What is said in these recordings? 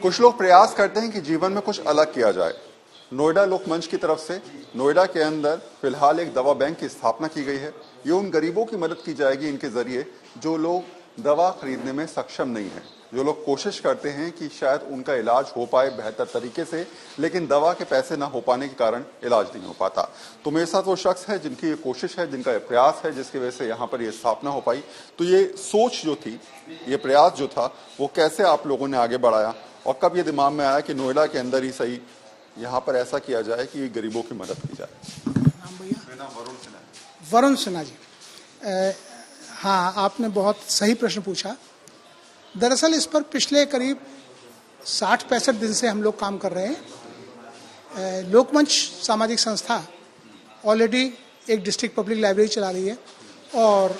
कुछ लोग प्रयास करते हैं कि जीवन में कुछ अलग किया जाए। नोएडा लोकमंच की तरफ से नोएडा के अंदर फिलहाल एक दवा बैंक की स्थापना की गई है। ये उन गरीबों की मदद की जाएगी इनके जरिए जो लोग दवा खरीदने में सक्षम नहीं है, जो लोग कोशिश करते हैं कि शायद उनका इलाज हो पाए बेहतर तरीके से, लेकिन दवा के पैसे ना हो पाने के कारण इलाज नहीं हो पाता। तो मेरे साथ वो शख्स है जिनकी ये कोशिश है, जिनका ये प्रयास है, जिसकी वजह से यहाँ पर ये स्थापना हो पाई। तो ये सोच जो थी, ये प्रयास जो था, वो कैसे आप लोगों ने आगे बढ़ाया और कब ये दिमाग में आया कि नोएडा के अंदर ही सही यहाँ पर ऐसा किया जाए कि गरीबों की मदद की जाए? नाम भैया? मेरा नाम वरुण सिन्हा है। वरुण सिन्हा जी, हाँ, आपने बहुत सही प्रश्न पूछा। दरअसल इस पर पिछले करीब 60-65 दिन से हम लोग काम कर रहे हैं। लोकमंच सामाजिक संस्था ऑलरेडी एक डिस्ट्रिक्ट पब्लिक लाइब्रेरी चला रही है और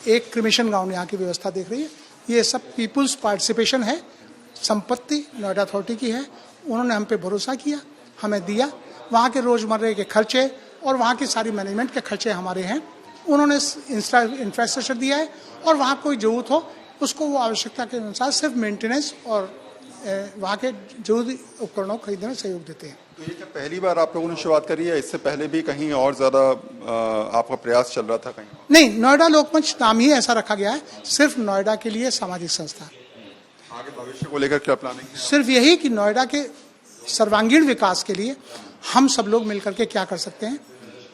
एक क्रिमेशन ग्राउंड यहाँ की व्यवस्था देख रही है। ये सब पीपुल्स पार्टिसिपेशन है। संपत्ति नोएडा अथॉरिटी की है। उन्होंने हम पे भरोसा किया, हमें दिया। वहाँ के रोजमर्रे के खर्चे और वहाँ की सारी मैनेजमेंट के खर्चे हमारे हैं। उन्होंने इंफ्रास्ट्रक्चर दिया है और वहाँ कोई जरूरत हो उसको वो आवश्यकता के अनुसार सिर्फ मेंटेनेंस और वहाँ के जरूरी उपकरणों को खरीदने में सहयोग देते हैं। तो ये क्या पहली बार आप लोगों ने शुरुआत करी है? इससे पहले भी कहीं और ज्यादा आपका प्रयास चल रहा था कहीं? नहीं, नोएडा लोकमंच नाम ही ऐसा रखा गया है, सिर्फ नोएडा के लिए सामाजिक संस्था। आगे भविष्य को लेकर क्या प्लानिंग है? सिर्फ यही कि नोएडा के सर्वांगीण विकास के लिए हम सब लोग मिलकर के क्या कर सकते हैं।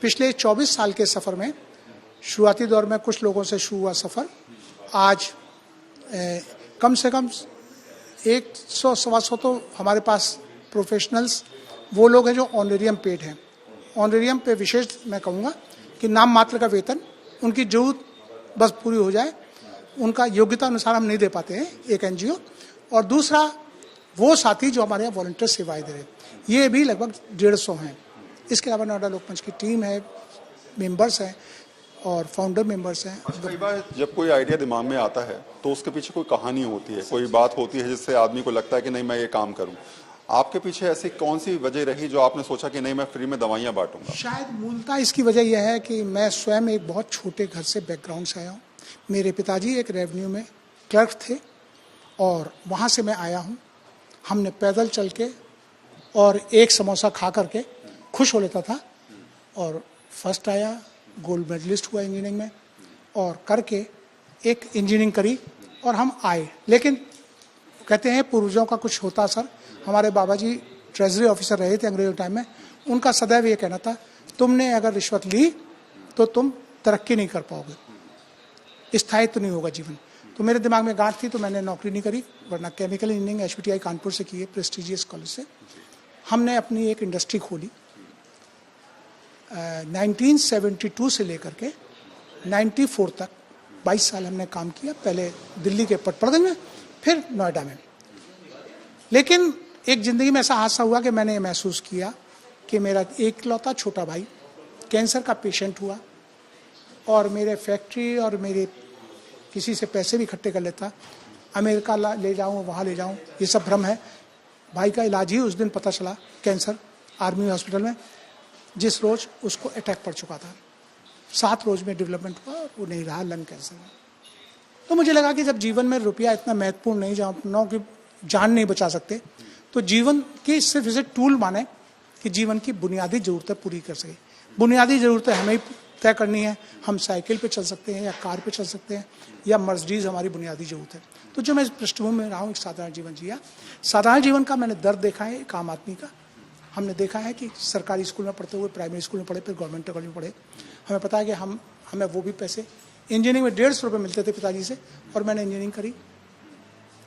पिछले 24 साल के सफर में शुरुआती दौर में कुछ लोगों से शुरू हुआ सफर आज कम से कम 100-125 तो हमारे पास प्रोफेशनल्स वो लोग हैं जो ऑनरेरियम पेड हैं। ऑनरेरियम पे विशेष मैं कहूँगा कि नाम मात्र का वेतन, उनकी जरूरत बस पूरी हो जाए, उनका योग्यता अनुसार हम नहीं दे पाते हैं, एक एनजीओ। और दूसरा वो साथी जो हमारे यहाँ वॉलंटियर सेवाएं दे रहे हैं, ये भी लगभग 150 हैं। इसके अलावा नोएडा लोकमंच की टीम है, मेंबर्स हैं और फाउंडर मेंबर्स हैं। कई बार जब कोई आइडिया दिमाग में आता है तो उसके पीछे कोई कहानी होती है, कोई बात होती है जिससे आदमी को लगता है कि नहीं मैं ये काम करूं। आपके पीछे ऐसी कौन सी वजह रही जो आपने सोचा कि नहीं मैं फ्री में दवाइयां बांटूंगा? शायद मूलतः इसकी वजह यह है कि मैं स्वयं एक बहुत छोटे घर से बैकग्राउंड से आया हूँ। मेरे पिताजी एक रेवेन्यू में क्लर्क थे और वहाँ से मैं आया हूँ। हमने पैदल चल के और एक समोसा खा करके खुश हो लेता था और फर्स्ट आया, गोल्ड मेडलिस्ट हुआ इंजीनियरिंग में और करके एक इंजीनियरिंग करी और हम आए। लेकिन कहते हैं पूर्वजों का कुछ होता असर। हमारे बाबा जी ट्रेजरी ऑफिसर रहे थे अंग्रेजों टाइम में। उनका सदैव ये कहना था, तुमने अगर रिश्वत ली तो तुम तरक्की नहीं कर पाओगे, स्थायित्व नहीं होगा जीवन। तो मेरे दिमाग में गांठ थी तो मैंने नौकरी नहीं करी, वरना केमिकल इंजीनियरिंग HPTI कानपुर से की है, प्रेस्टिजियस कॉलेज से। हमने अपनी एक इंडस्ट्री खोली 1972 से लेकर के 94 तक 22 साल हमने काम किया। पहले दिल्ली के पटपर्दन में, फिर नोएडा में। लेकिन एक जिंदगी में ऐसा हादसा हुआ कि मैंने ये महसूस किया कि मेरा एकलौता छोटा भाई कैंसर का पेशेंट हुआ और मेरे फैक्ट्री और मेरे किसी से पैसे भी इकट्ठे कर लेता, अमेरिका ले जाऊँ, वहाँ ले जाऊँ, ये सब भ्रम है। भाई का इलाज ही उस दिन पता चला, कैंसर आर्मी हॉस्पिटल में, जिस रोज उसको अटैक पड़ चुका था। 7 रोज में डेवलपमेंट हुआ, वो नहीं रहा, लंग कैंसर में। तो मुझे लगा कि जब जीवन में रुपया इतना महत्वपूर्ण नहीं, जहाँ अपनों की जान नहीं बचा सकते, तो जीवन की सिर्फ इसे टूल माने कि जीवन की बुनियादी जरूरतें पूरी कर सके। बुनियादी जरूरतें हमें ही तय करनी है। हम साइकिल पे चल सकते हैं या कार पे चल सकते हैं या मर्सिडीज हमारी बुनियादी जरूरत है। तो जो मैं इस पृष्ठभूमि में रहा हूँ, एक साधारण जीवन जिया। साधारण जीवन का मैंने दर्द देखा है एक आम आदमी का। हमने देखा है कि सरकारी स्कूल में पढ़ते हुए, प्राइमरी स्कूल में पढ़े, फिर गवर्नमेंट कॉलेज में पढ़े। हमें पता है कि हमें वो भी पैसे इंजीनियरिंग में 150 रुपये मिलते थे पिताजी से, और मैंने इंजीनियरिंग करी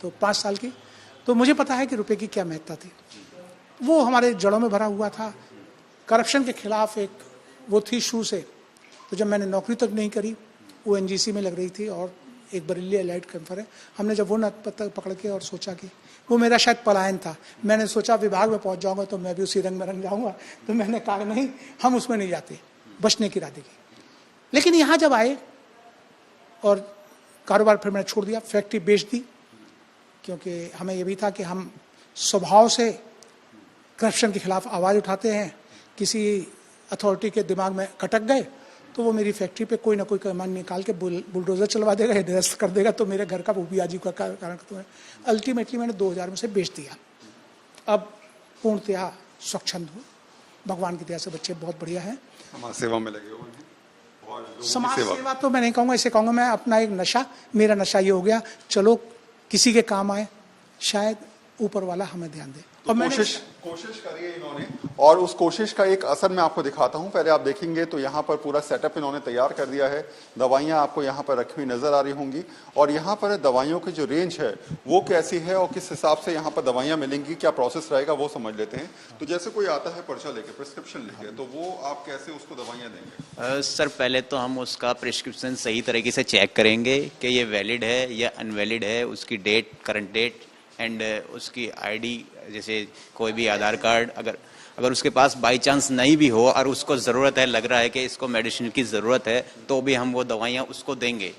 तो 5 साल की। तो मुझे पता है कि रुपये की क्या महत्ता थी। वो हमारे जड़ों में भरा हुआ था। करप्शन के खिलाफ एक वो थी शुरू से। तो जब मैंने नौकरी तक नहीं करी, वो NGC में लग रही थी और एक बरेली एलाइड कैंपर है। हमने जब वो नत पकड़ के और सोचा कि वो मेरा शायद पलायन था, मैंने सोचा विभाग में पहुंच जाऊंगा तो मैं भी उसी रंग में रंग जाऊंगा। तो मैंने कहा नहीं, हम उसमें नहीं जाते, बचने की इरादे की। लेकिन यहाँ जब आए और कारोबार फिर मैंने छोड़ दिया, फैक्ट्री बेच दी, क्योंकि हमें ये भी था कि हम स्वभाव से करप्शन के खिलाफ आवाज़ उठाते हैं। किसी अथॉरिटी के दिमाग में खटक गए तो वो मेरी फैक्ट्री पे कोई ना कोई कमान निकाल के बुलडोजर चलवा देगा या निरस्त कर देगा, तो मेरे घर का वो भी आजीविका का कारण तो है। अल्टीमेटली मैंने 2000 में से बेच दिया। अब पूर्णतया स्वच्छंद हूँ। भगवान की दया से बच्चे बहुत बढ़िया हैं। समाज सेवा में लगे हुए हैं और लोगों की समाज सेवा तो मैं नहीं कहूँगा, इसे कहूँगा मैं अपना एक नशा, मेरा नशा ये हो गया, चलो किसी के काम आए, शायद ऊपर वाला हमें ध्यान दे। तो कोशिश करिए इन्होंने, और उस कोशिश का एक असर मैं आपको दिखाता हूं। पहले आप देखेंगे तो यहाँ पर पूरा सेटअप इन्होंने तैयार कर दिया है। दवाइयाँ आपको यहाँ पर रखी हुई नजर आ रही होंगी, और यहाँ पर दवाइयों की जो रेंज है वो कैसी है और किस हिसाब से यहाँ पर दवाइयाँ मिलेंगी, क्या प्रोसेस रहेगा वो समझ लेते हैं। तो जैसे कोई आता है पर्चा लेके, प्रिस्क्रिप्शन लेके, तो वो आप कैसे उसको दवाइयाँ देंगे? सर पहले तो हम उसका प्रिस्क्रिप्शन सही तरीके से चेक करेंगे कि ये वैलिड है या अनवैलिड है, उसकी डेट, करंट डेट एंड उसकी आईडी, जैसे कोई भी आधार कार्ड, अगर उसके पास बाई चांस नहीं भी हो और उसको ज़रूरत है, लग रहा है कि इसको मेडिसिन की ज़रूरत है, तो भी हम वो दवाइयाँ उसको देंगे।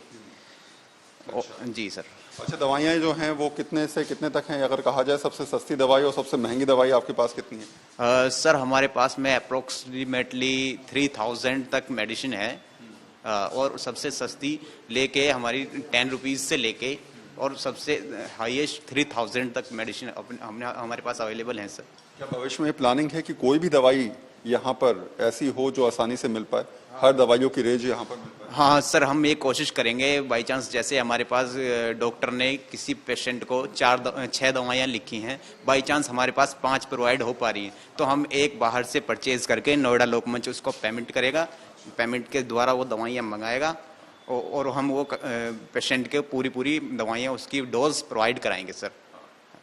जी सर। अच्छा, दवाइयाँ जो हैं वो कितने से कितने तक हैं? अगर कहा जाए सबसे सस्ती दवाई और सबसे महंगी दवाई आपके पास कितनी है? सर हमारे पास में अप्रोक्सीमेटली 3000 तक मेडिसिन है, और सबसे सस्ती लेके हमारी 10 रुपीज़ से लेके और सबसे हाईएस्ट 3000 तक मेडिसिन हमारे पास अवेलेबल हैं सर। क्या भविष्य में प्लानिंग है कि कोई भी दवाई यहाँ पर ऐसी हो जो आसानी से मिल पाए, हर दवाइयों की रेंज यहाँ पर मिल पाए? हाँ सर, हम ये कोशिश करेंगे। बाई चांस जैसे हमारे पास डॉक्टर ने किसी पेशेंट को 6 दवाइयाँ लिखी हैं, बाई चांस हमारे पास 5 प्रोवाइड हो पा रही हैं, तो हम एक बाहर से परचेज करके नोएडा लोकमंच उसको पेमेंट करेगा, पेमेंट के द्वारा वो दवाइयाँ मंगाएगा और हम वो पेशेंट के पूरी दवाइयाँ उसकी डोज प्रोवाइड कराएंगे सर।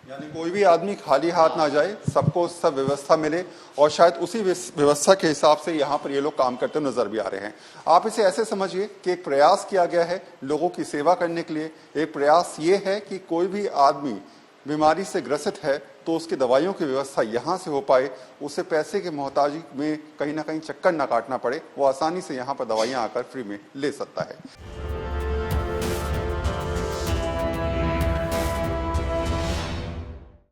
यानी कोई भी आदमी खाली हाथ ना जाए, सबको सब व्यवस्था मिले, और शायद उसी व्यवस्था के हिसाब से यहाँ पर ये लोग काम करते नजर भी आ रहे हैं। आप इसे ऐसे समझिए कि एक प्रयास किया गया है लोगों की सेवा करने के लिए। एक प्रयास ये है कि कोई भी आदमी बीमारी से ग्रसित है तो उसकी दवाइयों की व्यवस्था यहाँ से हो पाए, उसे पैसे के मोहताजी में कहीं ना कहीं चक्कर ना काटना पड़े, वो आसानी से यहाँ पर दवाइयाँ आकर फ्री में ले सकता है।